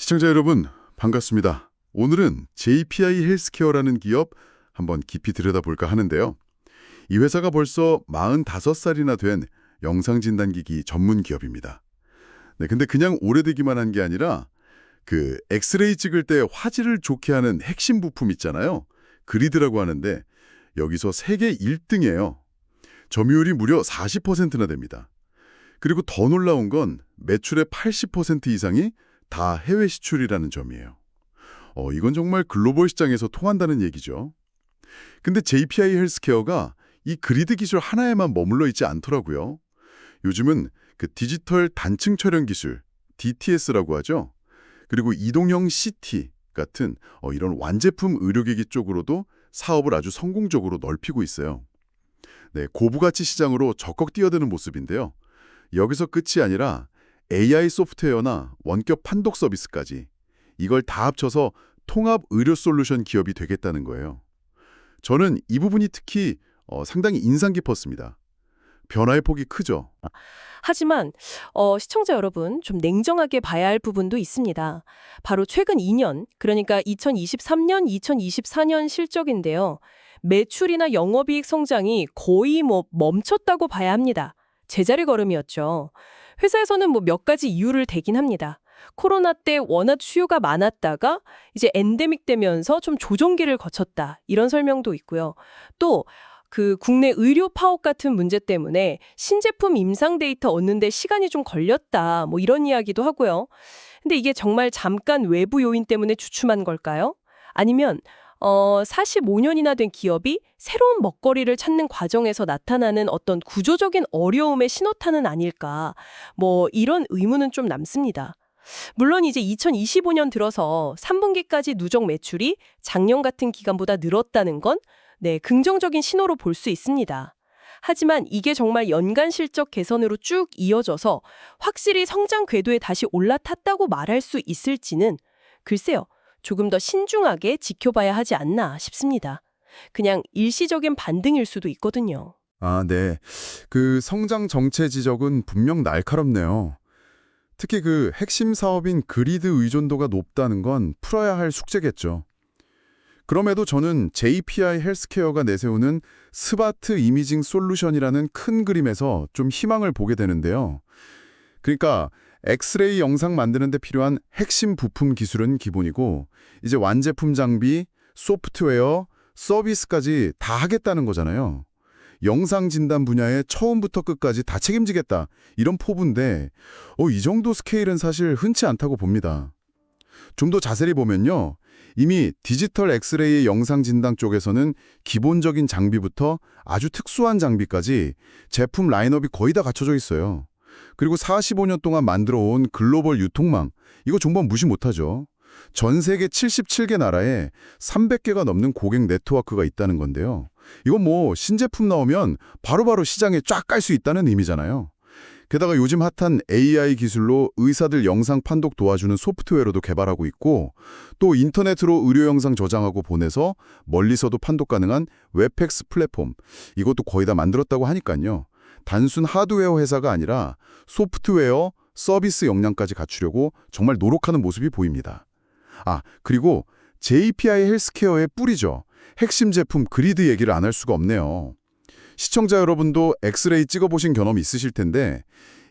시청자 여러분, 반갑습니다. 오늘은 JPI 헬스케어라는 기업 한번 깊이 들여다볼까 하는데요. 이 회사가 벌써 45살이나 된 영상진단기기 전문 기업입니다. 네, 근데 그냥 오래되기만 한 게 아니라 그 엑스레이 찍을 때 화질을 좋게 하는 핵심 부품 있잖아요. 그리드라고 하는데 여기서 세계 1등이에요. 점유율이 무려 40%나 됩니다. 그리고 더 놀라운 건 매출의 80% 이상이 다 해외 시출이라는 점이에요. 이건 정말 글로벌 시장에서 통한다는 얘기죠. 근데 JPI 헬스케어가 이 그리드 기술 하나에만 머물러 있지 않더라고요. 요즘은 그 디지털 단층 촬영 기술, DTS라고 하죠. 그리고 이동형 CT 같은 이런 완제품 의료기기 쪽으로도 사업을 아주 성공적으로 넓히고 있어요. 네, 고부가치 시장으로 적극 뛰어드는 모습인데요. 여기서 끝이 아니라 AI 소프트웨어나 원격 판독 서비스까지 이걸 다 합쳐서 통합 의료 솔루션 기업이 되겠다는 거예요. 저는 이 부분이 특히 상당히 인상 깊었습니다. 변화의 폭이 크죠. 하지만 시청자 여러분 좀 냉정하게 봐야 할 부분도 있습니다. 바로 최근 2년, 그러니까 2023년, 2024년 실적인데요. 매출이나 영업이익 성장이 거의 멈췄다고 봐야 합니다. 제자리 걸음이었죠. 회사에서는 몇 가지 이유를 대긴 합니다. 코로나 때 워낙 수요가 많았다가 이제 엔데믹 되면서 좀 조정기를 거쳤다. 이런 설명도 있고요. 또 그 국내 의료 파업 같은 문제 때문에 신제품 임상 데이터 얻는데 시간이 좀 걸렸다. 이런 이야기도 하고요. 근데 이게 정말 잠깐 외부 요인 때문에 주춤한 걸까요? 아니면 45년이나 된 기업이 새로운 먹거리를 찾는 과정에서 나타나는 어떤 구조적인 어려움의 신호탄은 아닐까? 이런 의문은 좀 남습니다. 물론 이제 2025년 들어서 3분기까지 누적 매출이 작년 같은 기간보다 늘었다는 건 긍정적인 신호로 볼 수 있습니다. 하지만 이게 정말 연간 실적 개선으로 쭉 이어져서 확실히 성장 궤도에 다시 올라탔다고 말할 수 있을지는 글쎄요. 조금 더 신중하게 지켜봐야 하지 않나 싶습니다. 그냥 일시적인 반등일 수도 있거든요. 네. 그 성장 정체 지적은 분명 날카롭네요. 특히 그 핵심 사업인 그리드 의존도가 높다는 건 풀어야 할 숙제겠죠. 그럼에도 저는 JPI 헬스케어가 내세우는 스마트 이미징 솔루션이라는 큰 그림에서 좀 희망을 보게 되는데요. 그러니까 엑스레이 영상 만드는 데 필요한 핵심 부품 기술은 기본이고 이제 완제품 장비, 소프트웨어, 서비스까지 다 하겠다는 거잖아요. 영상 진단 분야에 처음부터 끝까지 다 책임지겠다. 이런 포부인데 이 정도 스케일은 사실 흔치 않다고 봅니다. 좀 더 자세히 보면요. 이미 디지털 엑스레이 영상 진단 쪽에서는 기본적인 장비부터 아주 특수한 장비까지 제품 라인업이 거의 다 갖춰져 있어요. 그리고 45년 동안 만들어온 글로벌 유통망, 이거 정말 무시 못하죠. 전 세계 77개 나라에 300개가 넘는 고객 네트워크가 있다는 건데요. 이건 신제품 나오면 바로바로 시장에 쫙 깔 수 있다는 의미잖아요. 게다가 요즘 핫한 AI 기술로 의사들 영상 판독 도와주는 소프트웨어로도 개발하고 있고 또 인터넷으로 의료 영상 저장하고 보내서 멀리서도 판독 가능한 웹팩스 플랫폼, 이것도 거의 다 만들었다고 하니까요. 단순 하드웨어 회사가 아니라 소프트웨어, 서비스 역량까지 갖추려고 정말 노력하는 모습이 보입니다. 그리고 JPI 헬스케어의 뿌리죠. 핵심 제품 그리드 얘기를 안 할 수가 없네요. 시청자 여러분도 엑스레이 찍어보신 경험 있으실 텐데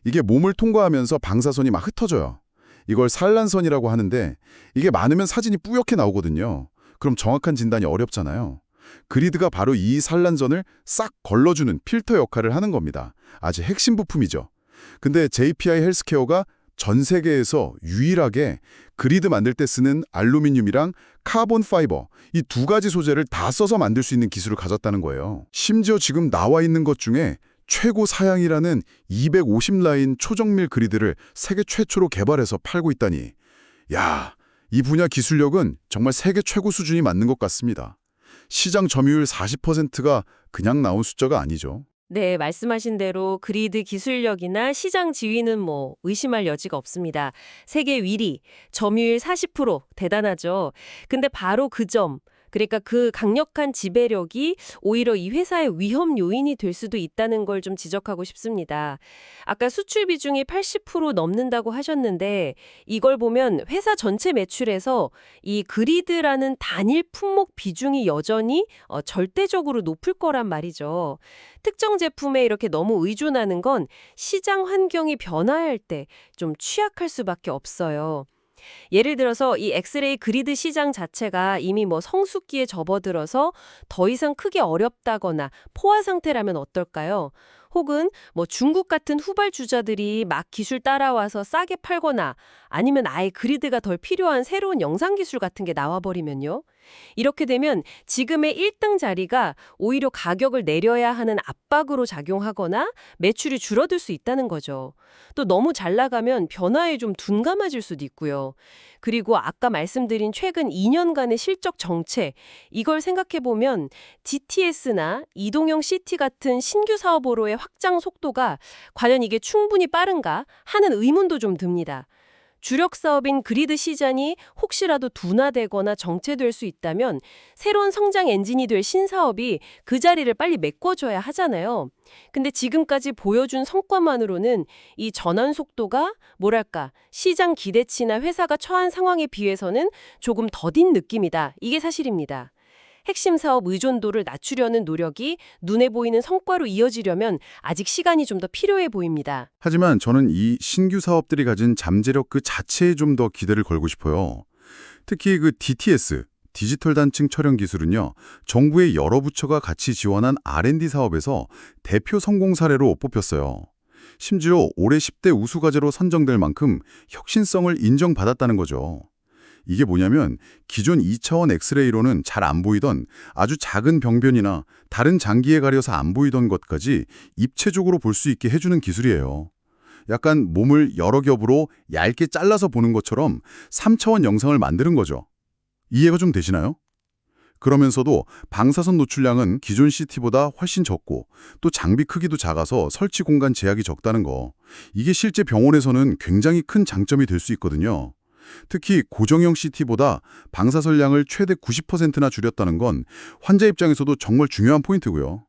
이게 몸을 통과하면서 방사선이 막 흩어져요. 이걸 산란선이라고 하는데 이게 많으면 사진이 뿌옇게 나오거든요. 그럼 정확한 진단이 어렵잖아요. 그리드가 바로 이 산란선을 싹 걸러주는 필터 역할을 하는 겁니다. 아주 핵심 부품이죠. 근데 JPI 헬스케어가 전 세계에서 유일하게 그리드 만들 때 쓰는 알루미늄이랑 카본 파이버, 이 두 가지 소재를 다 써서 만들 수 있는 기술을 가졌다는 거예요. 심지어 지금 나와 있는 것 중에 최고 사양이라는 250라인 초정밀 그리드를 세계 최초로 개발해서 팔고 있다니. 이 분야 기술력은 정말 세계 최고 수준이 맞는 것 같습니다. 시장 점유율 40%가 그냥 나온 숫자가 아니죠. 네, 말씀하신 대로 그리드 기술력이나 시장 지위는 의심할 여지가 없습니다. 세계 1위, 점유율 40% 대단하죠. 근데 바로 그 점, 그러니까 그 강력한 지배력이 오히려 이 회사의 위험 요인이 될 수도 있다는 걸 좀 지적하고 싶습니다. 아까 수출 비중이 80% 넘는다고 하셨는데 이걸 보면 회사 전체 매출에서 이 그리드라는 단일 품목 비중이 여전히 절대적으로 높을 거란 말이죠. 특정 제품에 이렇게 너무 의존하는 건 시장 환경이 변화할 때 좀 취약할 수밖에 없어요. 예를 들어서 이 엑스레이 그리드 시장 자체가 이미 뭐 성숙기에 접어들어서 더 이상 크게 어렵다거나 포화 상태라면 어떨까요? 혹은 뭐 중국 같은 후발주자들이 막 기술 따라와서 싸게 팔거나 아니면 아예 그리드가 덜 필요한 새로운 영상 기술 같은 게 나와버리면요. 이렇게 되면 지금의 1등 자리가 오히려 가격을 내려야 하는 압박으로 작용하거나 매출이 줄어들 수 있다는 거죠. 또 너무 잘 나가면 변화에 좀 둔감해질 수도 있고요. 그리고 아까 말씀드린 최근 2년간의 실적 정체, 이걸 생각해보면 DTS나 이동형 CT 같은 신규 사업으로의 확장 속도가 과연 이게 충분히 빠른가 하는 의문도 좀 듭니다. 주력 사업인 그리드 시장이 혹시라도 둔화되거나 정체될 수 있다면 새로운 성장 엔진이 될 신사업이 그 자리를 빨리 메꿔줘야 하잖아요. 근데 지금까지 보여준 성과만으로는 이 전환 속도가 뭐랄까 시장 기대치나 회사가 처한 상황에 비해서는 조금 더딘 느낌이다. 이게 사실입니다. 핵심 사업 의존도를 낮추려는 노력이 눈에 보이는 성과로 이어지려면 아직 시간이 좀 더 필요해 보입니다. 하지만 저는 이 신규 사업들이 가진 잠재력 그 자체에 좀 더 기대를 걸고 싶어요. 특히 그 DTS, 디지털 단층 촬영 기술은요, 정부의 여러 부처가 같이 지원한 R&D 사업에서 대표 성공 사례로 뽑혔어요. 심지어 올해 10대 우수과제로 선정될 만큼 혁신성을 인정받았다는 거죠. 이게 뭐냐면 기존 2차원 엑스레이로는 잘 안 보이던 아주 작은 병변이나 다른 장기에 가려서 안 보이던 것까지 입체적으로 볼 수 있게 해주는 기술이에요. 약간 몸을 여러 겹으로 얇게 잘라서 보는 것처럼 3차원 영상을 만드는 거죠. 이해가 좀 되시나요? 그러면서도 방사선 노출량은 기존 CT보다 훨씬 적고 또 장비 크기도 작아서 설치 공간 제약이 적다는 거. 이게 실제 병원에서는 굉장히 큰 장점이 될 수 있거든요. 특히 고정형 CT보다 방사선량을 최대 90%나 줄였다는 건 환자 입장에서도 정말 중요한 포인트고요.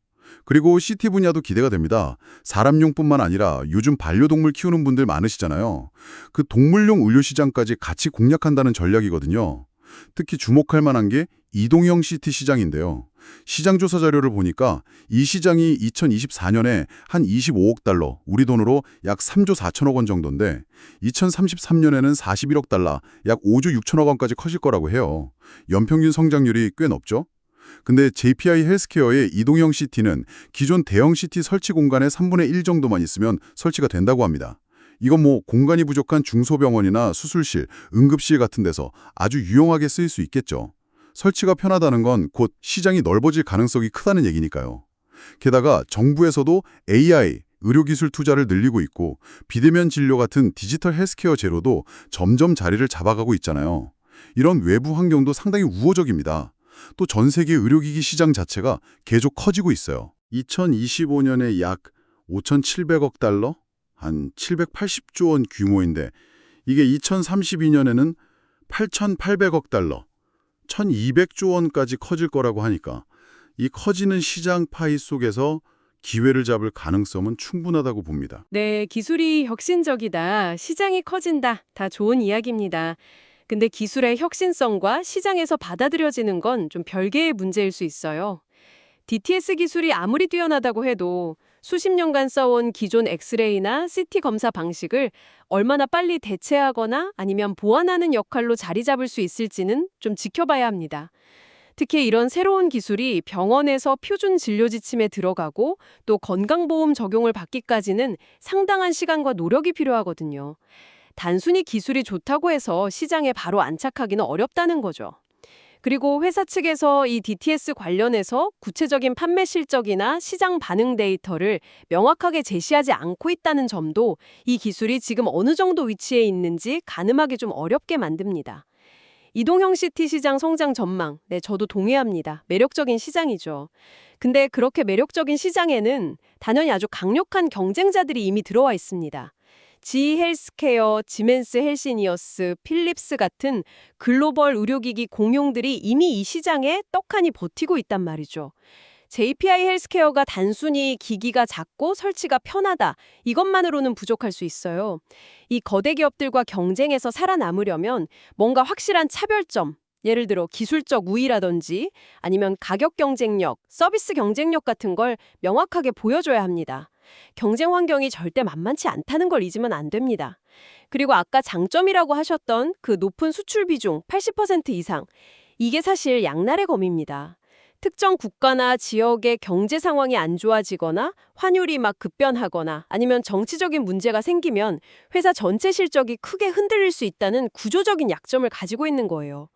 그리고 CT 분야도 기대가 됩니다. 사람용뿐만 아니라 요즘 반려동물 키우는 분들 많으시잖아요. 그 동물용 의료 시장까지 같이 공략한다는 전략이거든요. 특히 주목할 만한 게 이동형 CT 시장인데요. 시장 조사 자료를 보니까 이 시장이 2024년에 한 25억 달러, 우리 돈으로 약 3조 4천억 원 정도인데 2033년에는 41억 달러, 약 5조 6천억 원까지 커질 거라고 해요. 연평균 성장률이 꽤 높죠? 근데 JPI 헬스케어의 이동형 CT는 기존 대형 CT 설치 공간의 3분의 1 정도만 있으면 설치가 된다고 합니다. 이건 뭐 공간이 부족한 중소병원이나 수술실, 응급실 같은 데서 아주 유용하게 쓰일 수 있겠죠. 설치가 편하다는 건 곧 시장이 넓어질 가능성이 크다는 얘기니까요. 게다가 정부에서도 AI, 의료기술 투자를 늘리고 있고 비대면 진료 같은 디지털 헬스케어 제로도 점점 자리를 잡아가고 있잖아요. 이런 외부 환경도 상당히 우호적입니다. 또 전 세계 의료기기 시장 자체가 계속 커지고 있어요. 2025년에 약 5,700억 달러? 한 780조 원 규모인데 이게 2032년에는 8,800억 달러, 1,200조 원까지 커질 거라고 하니까 이 커지는 시장 파이 속에서 기회를 잡을 가능성은 충분하다고 봅니다. 네, 기술이 혁신적이다, 시장이 커진다, 다 좋은 이야기입니다. 근데 기술의 혁신성과 시장에서 받아들여지는 건 좀 별개의 문제일 수 있어요. DTS 기술이 아무리 뛰어나다고 해도 수십 년간 써온 기존 엑스레이나 CT 검사 방식을 얼마나 빨리 대체하거나 아니면 보완하는 역할로 자리 잡을 수 있을지는 좀 지켜봐야 합니다. 특히 이런 새로운 기술이 병원에서 표준 진료 지침에 들어가고 또 건강보험 적용을 받기까지는 상당한 시간과 노력이 필요하거든요. 단순히 기술이 좋다고 해서 시장에 바로 안착하기는 어렵다는 거죠. 그리고 회사 측에서 이 DTS 관련해서 구체적인 판매 실적이나 시장 반응 데이터를 명확하게 제시하지 않고 있다는 점도 이 기술이 지금 어느 정도 위치에 있는지 가늠하기 좀 어렵게 만듭니다. 이동형 CT 시장 성장 전망, 네, 저도 동의합니다. 매력적인 시장이죠. 근데 그렇게 매력적인 시장에는 단연히 아주 강력한 경쟁자들이 이미 들어와 있습니다. GE 헬스케어, 지멘스 헬시니어스, 필립스 같은 글로벌 의료기기 공용들이 이미 이 시장에 떡하니 버티고 있단 말이죠. JPI 헬스케어가 단순히 기기가 작고 설치가 편하다, 이것만으로는 부족할 수 있어요. 이 거대 기업들과 경쟁해서 살아남으려면 뭔가 확실한 차별점, 예를 들어 기술적 우위라든지 아니면 가격 경쟁력, 서비스 경쟁력 같은 걸 명확하게 보여줘야 합니다. 경쟁 환경이 절대 만만치 않다는 걸 잊으면 안 됩니다. 그리고 아까 장점이라고 하셨던 그 높은 수출 비중 80% 이상, 이게 사실 양날의 검입니다. 특정 국가나 지역의 경제 상황이 안 좋아지거나 환율이 막 급변하거나 아니면 정치적인 문제가 생기면 회사 전체 실적이 크게 흔들릴 수 있다는 구조적인 약점을 가지고 있는 거예요.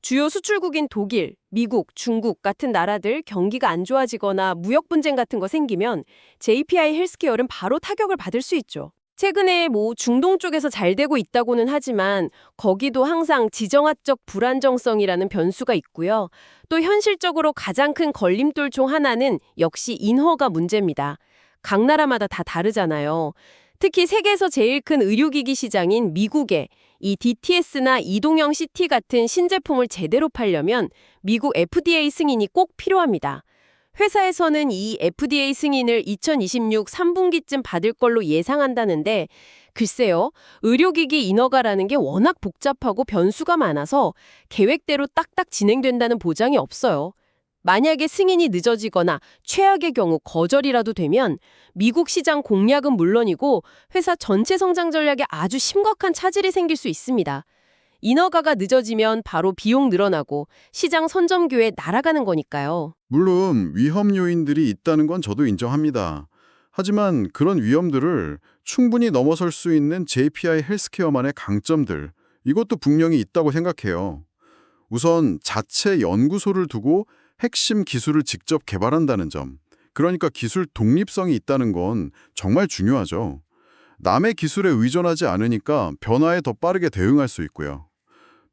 주요 수출국인 독일, 미국, 중국 같은 나라들 경기가 안 좋아지거나 무역 분쟁 같은 거 생기면 JPI 헬스케어는 바로 타격을 받을 수 있죠. 최근에 중동 쪽에서 잘 되고 있다고는 하지만 거기도 항상 지정학적 불안정성이라는 변수가 있고요. 또 현실적으로 가장 큰 걸림돌 중 하나는 역시 인허가 문제입니다. 각 나라마다 다 다르잖아요. 특히 세계에서 제일 큰 의료기기 시장인 미국에 이 DTS나 이동형 CT 같은 신제품을 제대로 팔려면 미국 FDA 승인이 꼭 필요합니다. 회사에서는 이 FDA 승인을 2026 3분기쯤 받을 걸로 예상한다는데 글쎄요, 의료기기 인허가라는 게 워낙 복잡하고 변수가 많아서 계획대로 딱딱 진행된다는 보장이 없어요. 만약에 승인이 늦어지거나 최악의 경우 거절이라도 되면 미국 시장 공략은 물론이고 회사 전체 성장 전략에 아주 심각한 차질이 생길 수 있습니다. 인허가가 늦어지면 바로 비용 늘어나고 시장 선점 기회 날아가는 거니까요. 물론 위험 요인들이 있다는 건 저도 인정합니다. 하지만 그런 위험들을 충분히 넘어설 수 있는 JPI 헬스케어만의 강점들, 이것도 분명히 있다고 생각해요. 우선 자체 연구소를 두고 핵심 기술을 직접 개발한다는 점, 그러니까 기술 독립성이 있다는 건 정말 중요하죠. 남의 기술에 의존하지 않으니까 변화에 더 빠르게 대응할 수 있고요.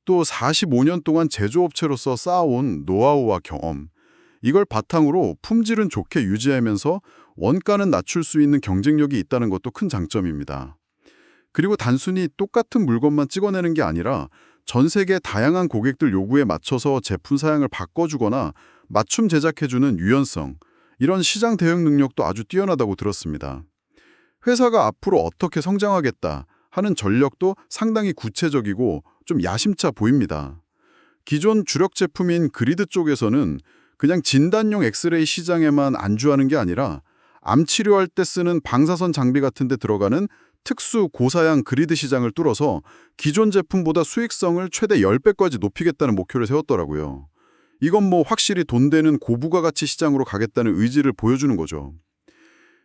또 45년 동안 제조업체로서 쌓아온 노하우와 경험, 이걸 바탕으로 품질은 좋게 유지하면서 원가는 낮출 수 있는 경쟁력이 있다는 것도 큰 장점입니다. 그리고 단순히 똑같은 물건만 찍어내는 게 아니라 전 세계 다양한 고객들 요구에 맞춰서 제품 사양을 바꿔주거나 맞춤 제작해주는 유연성, 이런 시장 대응 능력도 아주 뛰어나다고 들었습니다. 회사가 앞으로 어떻게 성장하겠다 하는 전력도 상당히 구체적이고 좀 야심차 보입니다. 기존 주력 제품인 그리드 쪽에서는 그냥 진단용 엑스레이 시장에만 안주하는 게 아니라 암 치료할 때 쓰는 방사선 장비 같은 데 들어가는 특수 고사양 그리드 시장을 뚫어서 기존 제품보다 수익성을 최대 10배까지 높이겠다는 목표를 세웠더라고요. 이건 확실히 돈 되는 고부가가치 시장으로 가겠다는 의지를 보여주는 거죠.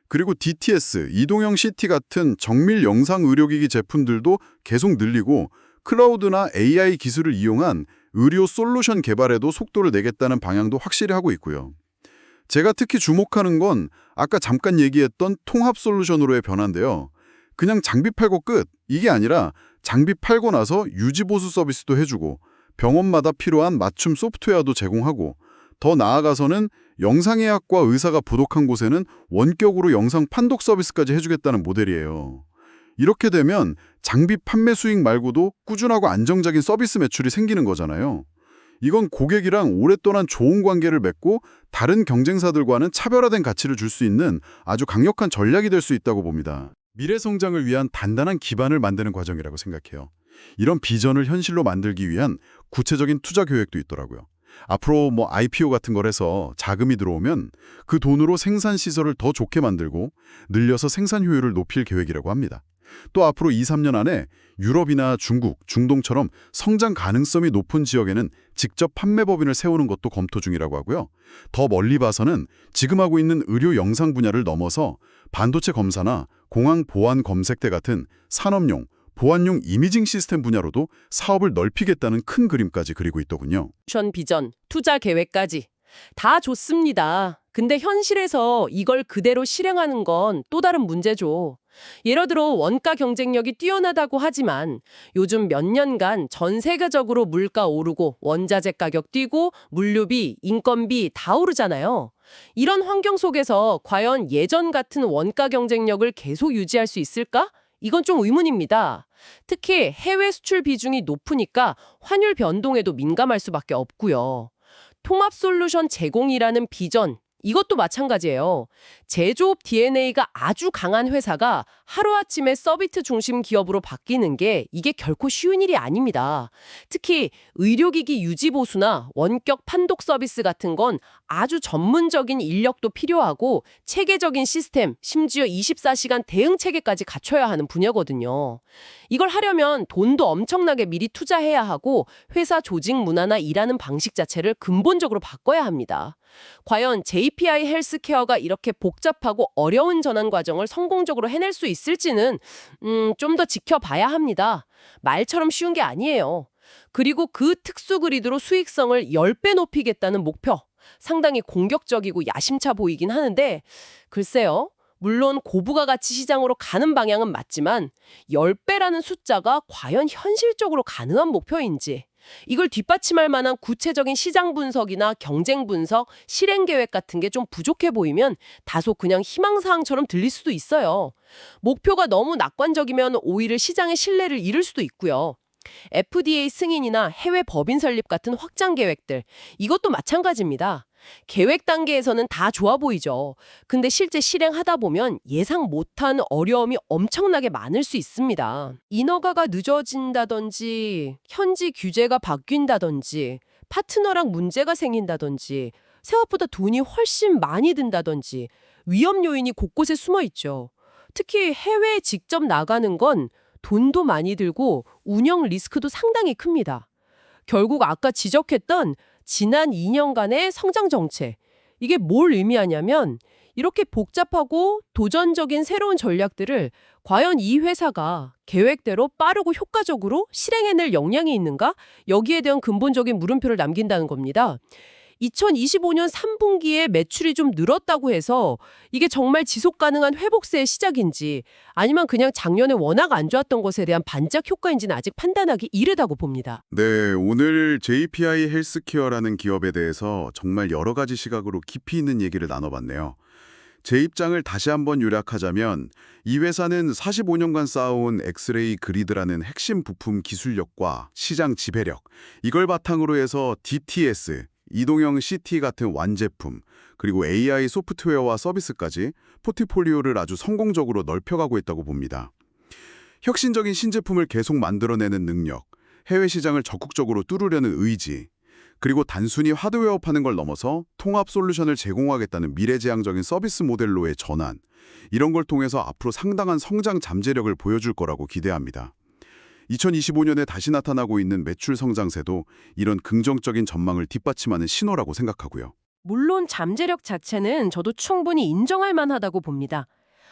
그리고 DTS, 이동형 CT 같은 정밀 영상 의료기기 제품들도 계속 늘리고 클라우드나 AI 기술을 이용한 의료 솔루션 개발에도 속도를 내겠다는 방향도 확실히 하고 있고요. 제가 특히 주목하는 건 아까 잠깐 얘기했던 통합 솔루션으로의 변화인데요. 그냥 장비 팔고 끝, 이게 아니라 장비 팔고 나서 유지보수 서비스도 해주고 병원마다 필요한 맞춤 소프트웨어도 제공하고 더 나아가서는 영상의학과 의사가 부족한 곳에는 원격으로 영상 판독 서비스까지 해주겠다는 모델이에요. 이렇게 되면 장비 판매 수익 말고도 꾸준하고 안정적인 서비스 매출이 생기는 거잖아요. 이건 고객이랑 오랫동안 좋은 관계를 맺고 다른 경쟁사들과는 차별화된 가치를 줄 수 있는 아주 강력한 전략이 될 수 있다고 봅니다. 미래 성장을 위한 단단한 기반을 만드는 과정이라고 생각해요. 이런 비전을 현실로 만들기 위한 구체적인 투자 계획도 있더라고요. 앞으로 IPO 같은 걸 해서 자금이 들어오면 그 돈으로 생산 시설을 더 좋게 만들고 늘려서 생산 효율을 높일 계획이라고 합니다. 또 앞으로 2, 3년 안에 유럽이나 중국, 중동처럼 성장 가능성이 높은 지역에는 직접 판매법인을 세우는 것도 검토 중이라고 하고요. 더 멀리 봐서는 지금 하고 있는 의료 영상 분야를 넘어서 반도체 검사나 공항 보안 검색대 같은 산업용, 보안용 이미징 시스템 분야로도 사업을 넓히겠다는 큰 그림까지 그리고 있더군요. 비전, 투자 계획까지. 다 좋습니다. 근데 현실에서 이걸 그대로 실행하는 건 또 다른 문제죠. 예를 들어 원가 경쟁력이 뛰어나다고 하지만 요즘 몇 년간 전 세계적으로 물가 오르고 원자재 가격 뛰고 물류비, 인건비 다 오르잖아요. 이런 환경 속에서 과연 예전 같은 원가 경쟁력을 계속 유지할 수 있을까? 이건 좀 의문입니다. 특히 해외 수출 비중이 높으니까 환율 변동에도 민감할 수밖에 없고요. 통합 솔루션 제공이라는 비전, 이것도 마찬가지예요. 제조업 DNA가 아주 강한 회사가 하루아침에 서비스 중심 기업으로 바뀌는 게 이게 결코 쉬운 일이 아닙니다. 특히 의료기기 유지 보수나 원격 판독 서비스 같은 건 아주 전문적인 인력도 필요하고 체계적인 시스템, 심지어 24시간 대응 체계까지 갖춰야 하는 분야거든요. 이걸 하려면 돈도 엄청나게 미리 투자해야 하고 회사 조직 문화나 일하는 방식 자체를 근본적으로 바꿔야 합니다. 과연 JPI 헬스케어가 이렇게 복잡하고 어려운 전환 과정을 성공적으로 해낼 수 있을지는 좀 더 지켜봐야 합니다. 말처럼 쉬운 게 아니에요. 그리고 그 특수 그리드로 수익성을 10배 높이겠다는 목표, 상당히 공격적이고 야심차 보이긴 하는데 글쎄요. 물론 고부가 가치 시장으로 가는 방향은 맞지만 10배라는 숫자가 과연 현실적으로 가능한 목표인지, 이걸 뒷받침할 만한 구체적인 시장 분석이나 경쟁 분석, 실행 계획 같은 게 좀 부족해 보이면 다소 그냥 희망사항처럼 들릴 수도 있어요. 목표가 너무 낙관적이면 오히려 시장의 신뢰를 잃을 수도 있고요. FDA 승인이나 해외 법인 설립 같은 확장 계획들, 이것도 마찬가지입니다. 계획 단계에서는 다 좋아 보이죠. 근데 실제 실행하다 보면 예상 못한 어려움이 엄청나게 많을 수 있습니다. 인허가가 늦어진다든지, 현지 규제가 바뀐다든지, 파트너랑 문제가 생긴다든지, 생각보다 돈이 훨씬 많이 든다든지, 위험 요인이 곳곳에 숨어 있죠. 특히 해외에 직접 나가는 건 돈도 많이 들고 운영 리스크도 상당히 큽니다. 결국 아까 지적했던 지난 2년간의 성장 정책, 이게 뭘 의미하냐면 이렇게 복잡하고 도전적인 새로운 전략들을 과연 이 회사가 계획대로 빠르고 효과적으로 실행해낼 역량이 있는가? 여기에 대한 근본적인 물음표를 남긴다는 겁니다. 2025년 3분기에 매출이 좀 늘었다고 해서 이게 정말 지속 가능한 회복세의 시작인지, 아니면 그냥 작년에 워낙 안 좋았던 것에 대한 반작 효과인지는 아직 판단하기 이르다고 봅니다. 네, 오늘 JPI 헬스케어라는 기업에 대해서 정말 여러 가지 시각으로 깊이 있는 얘기를 나눠봤네요. 제 입장을 다시 한번 요약하자면 이 회사는 45년간 쌓아온 엑스레이 그리드라는 핵심 부품 기술력과 시장 지배력, 이걸 바탕으로 해서 DTS, 이동형 CT 같은 완제품, 그리고 AI 소프트웨어와 서비스까지 포트폴리오를 아주 성공적으로 넓혀가고 있다고 봅니다. 혁신적인 신제품을 계속 만들어내는 능력, 해외 시장을 적극적으로 뚫으려는 의지, 그리고 단순히 하드웨어 파는 걸 넘어서 통합 솔루션을 제공하겠다는 미래지향적인 서비스 모델로의 전환, 이런 걸 통해서 앞으로 상당한 성장 잠재력을 보여줄 거라고 기대합니다. 2025년에 다시 나타나고 있는 매출 성장세도 이런 긍정적인 전망을 뒷받침하는 신호라고 생각하고요. 물론 잠재력 자체는 저도 충분히 인정할 만하다고 봅니다.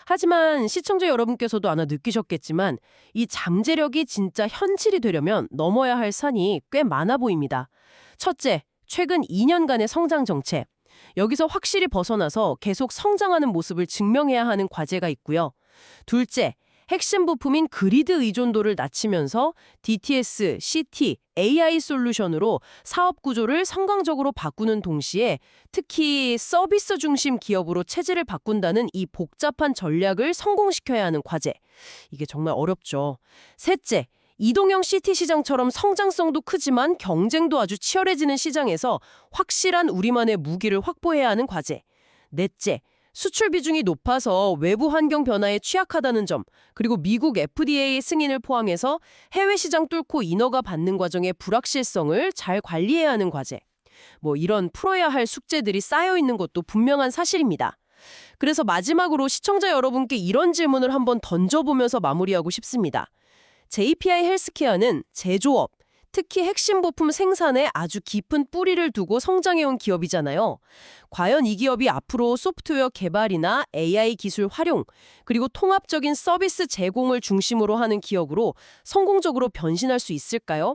하지만 시청자 여러분께서도 아마 느끼셨겠지만 이 잠재력이 진짜 현실이 되려면 넘어야 할 산이 꽤 많아 보입니다. 첫째, 최근 2년간의 성장 정책. 여기서 확실히 벗어나서 계속 성장하는 모습을 증명해야 하는 과제가 있고요. 둘째, 핵심 부품인 그리드 의존도를 낮추면서 DTS, CT, AI 솔루션으로 사업 구조를 성강적으로 바꾸는 동시에 특히 서비스 중심 기업으로 체질을 바꾼다는 이 복잡한 전략을 성공시켜야 하는 과제. 이게 정말 어렵죠. 셋째, 이동형 CT 시장처럼 성장성도 크지만 경쟁도 아주 치열해지는 시장에서 확실한 우리만의 무기를 확보해야 하는 과제. 넷째, 수출 비중이 높아서 외부 환경 변화에 취약하다는 점, 그리고 미국 FDA 승인을 포함해서 해외 시장 뚫고 인허가 받는 과정의 불확실성을 잘 관리해야 하는 과제. 이런 풀어야 할 숙제들이 쌓여 있는 것도 분명한 사실입니다. 그래서 마지막으로 시청자 여러분께 이런 질문을 한번 던져보면서 마무리하고 싶습니다. JPI 헬스케어는 제조업, 특히 핵심 부품 생산에 아주 깊은 뿌리를 두고 성장해온 기업이잖아요. 과연 이 기업이 앞으로 소프트웨어 개발이나 AI 기술 활용, 그리고 통합적인 서비스 제공을 중심으로 하는 기업으로 성공적으로 변신할 수 있을까요?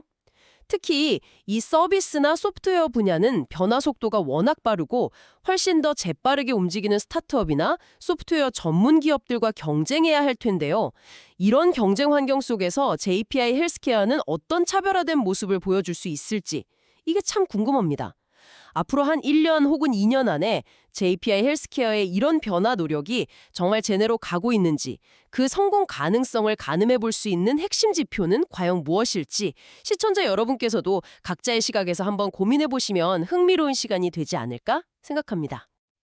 특히 이 서비스나 소프트웨어 분야는 변화 속도가 워낙 빠르고 훨씬 더 재빠르게 움직이는 스타트업이나 소프트웨어 전문 기업들과 경쟁해야 할 텐데요. 이런 경쟁 환경 속에서 JPI 헬스케어는 어떤 차별화된 모습을 보여줄 수 있을지 이게 참 궁금합니다. 앞으로 한 1년 혹은 2년 안에 JPI 헬스케어의 이런 변화 노력이 정말 제대로 가고 있는지, 그 성공 가능성을 가늠해 볼 수 있는 핵심 지표는 과연 무엇일지 시청자 여러분께서도 각자의 시각에서 한번 고민해 보시면 흥미로운 시간이 되지 않을까 생각합니다.